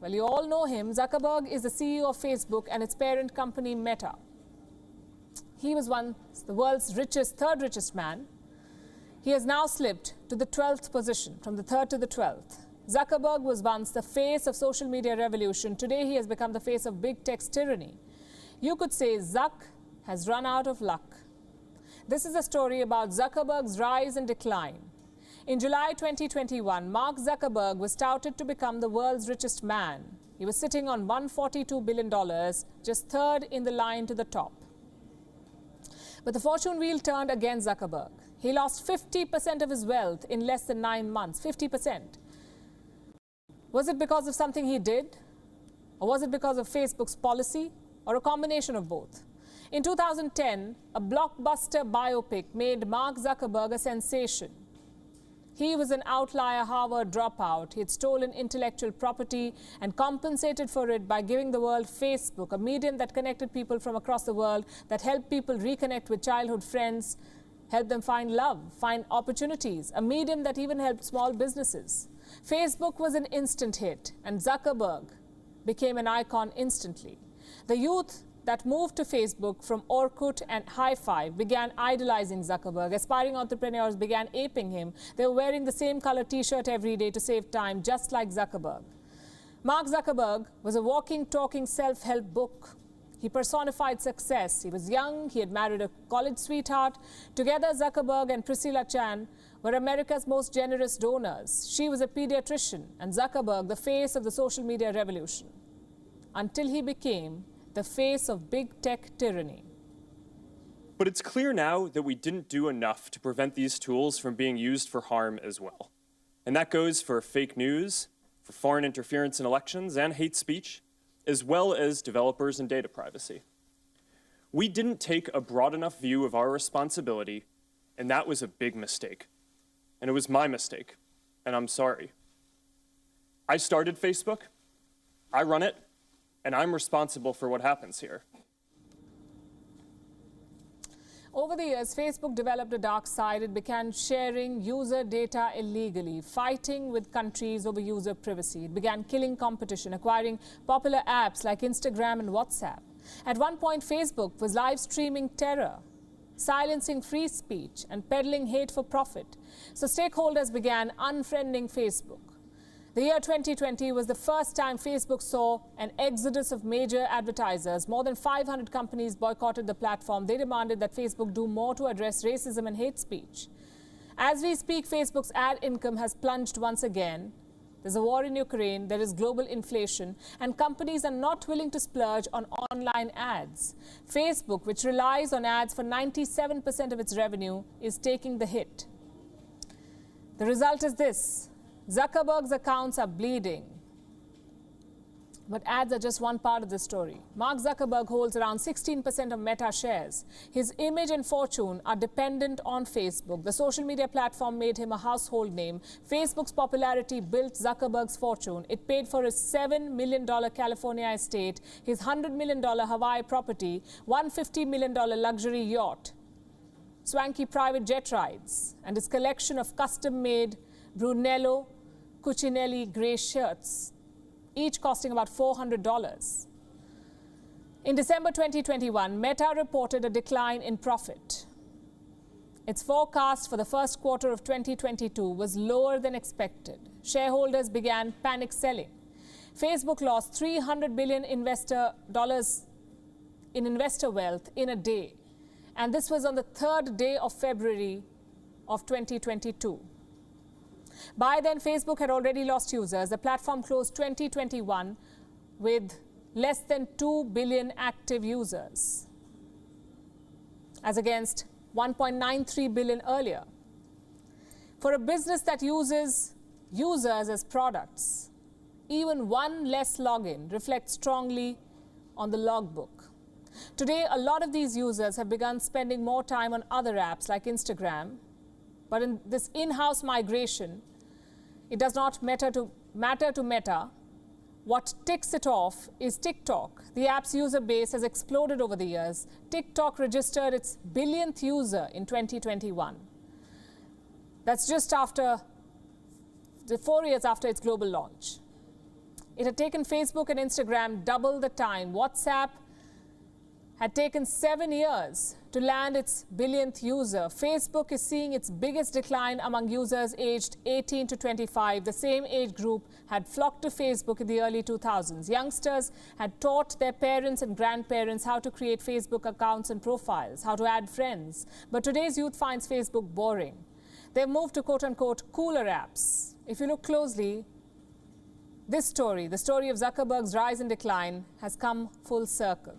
Well, you all know him. Zuckerberg is the CEO of Facebook and its parent company Meta. He was once the world's third richest man. He has now slipped to the 12th position, from the 3rd to the 12th. Zuckerberg was once the face of social media revolution. Today he has become the face of big tech's tyranny. You could say Zuck has run out of luck. This is a story about Zuckerberg's rise and decline. In July 2021, Mark Zuckerberg was touted to become the world's richest man. He was sitting on $142 billion, just third in the line to the top. But the fortune wheel turned against Zuckerberg. He lost 50% of his wealth in less than 9 months, 50%. Was it because of something he did? Or was it because of Facebook's policy? Or a combination of both? In 2010, a blockbuster biopic made Mark Zuckerberg a sensation. He was an outlier Harvard dropout. He had stolen intellectual property and compensated for it by giving the world Facebook, a medium that connected people from across the world, that helped people reconnect with childhood friends, helped them find love, find opportunities, a medium that even helped small businesses. Facebook was an instant hit, and Zuckerberg became an icon instantly. The youth that moved to Facebook from Orkut and Hi5 began idolizing Zuckerberg. Aspiring entrepreneurs began aping him. They were wearing the same color t-shirt every day to save time, just like Zuckerberg. Mark Zuckerberg was a walking, talking self-help book. He personified success. He was young. He had married a college sweetheart. Together, Zuckerberg and Priscilla Chan were America's most generous donors. She was a pediatrician, and Zuckerberg the face of the social media revolution, until he became the face of big tech tyranny. But it's clear now that we didn't do enough to prevent these tools from being used for harm as well. And that goes for fake news, for foreign interference in elections, and hate speech, as well as developers and data privacy. We didn't take a broad enough view of our responsibility, and that was a big mistake. And it was my mistake, and I'm sorry. I started Facebook, I run it, and I'm responsible for what happens here. Over the years, Facebook developed a dark side. It began sharing user data illegally, fighting with countries over user privacy. It began killing competition, acquiring popular apps like Instagram and WhatsApp. At one point, Facebook was live streaming terror, silencing free speech and peddling hate for profit. So stakeholders began unfriending Facebook. The year 2020 was the first time Facebook saw an exodus of major advertisers. More than 500 companies boycotted the platform. They demanded that Facebook do more to address racism and hate speech. As we speak, Facebook's ad income has plunged once again. There's a war in Ukraine, there is global inflation, and companies are not willing to splurge on online ads. Facebook, which relies on ads for 97% of its revenue, is taking the hit. The result is this: Zuckerberg's accounts are bleeding. But ads are just one part of the story. Mark Zuckerberg holds around 16% of Meta shares. His image and fortune are dependent on Facebook. The social media platform made him a household name. Facebook's popularity built Zuckerberg's fortune. It paid for his $7 million California estate, his $100 million Hawaii property, $150 million luxury yacht, swanky private jet rides, and his collection of custom-made Brunello Cucinelli gray shirts, each costing about $400. In December 2021, Meta reported a decline in profit. Its forecast for the first quarter of 2022 was lower than expected. Shareholders began panic selling. Facebook lost $300 billion in investor wealth in a day. And this was on the 3rd day of February of 2022. By then, Facebook had already lost users. The platform closed 2021 with less than 2 billion active users, as against 1.93 billion earlier. For a business that uses users as products, even one less login reflects strongly on the logbook. Today, a lot of these users have begun spending more time on other apps like Instagram. But in this in-house migration, it does not matter to Meta. What ticks it off is TikTok. The app's user base has exploded over the years. TikTok registered its billionth user in 2021. That's just after 4 years after its global launch. It had taken Facebook and Instagram double the time. WhatsApp had taken 7 years to land its billionth user. Facebook is seeing its biggest decline among users aged 18 to 25. The same age group had flocked to Facebook in the early 2000s. Youngsters had taught their parents and grandparents how to create Facebook accounts and profiles, how to add friends. But today's youth finds Facebook boring. They've moved to quote-unquote cooler apps. If you look closely, this story, the story of Zuckerberg's rise and decline, has come full circle.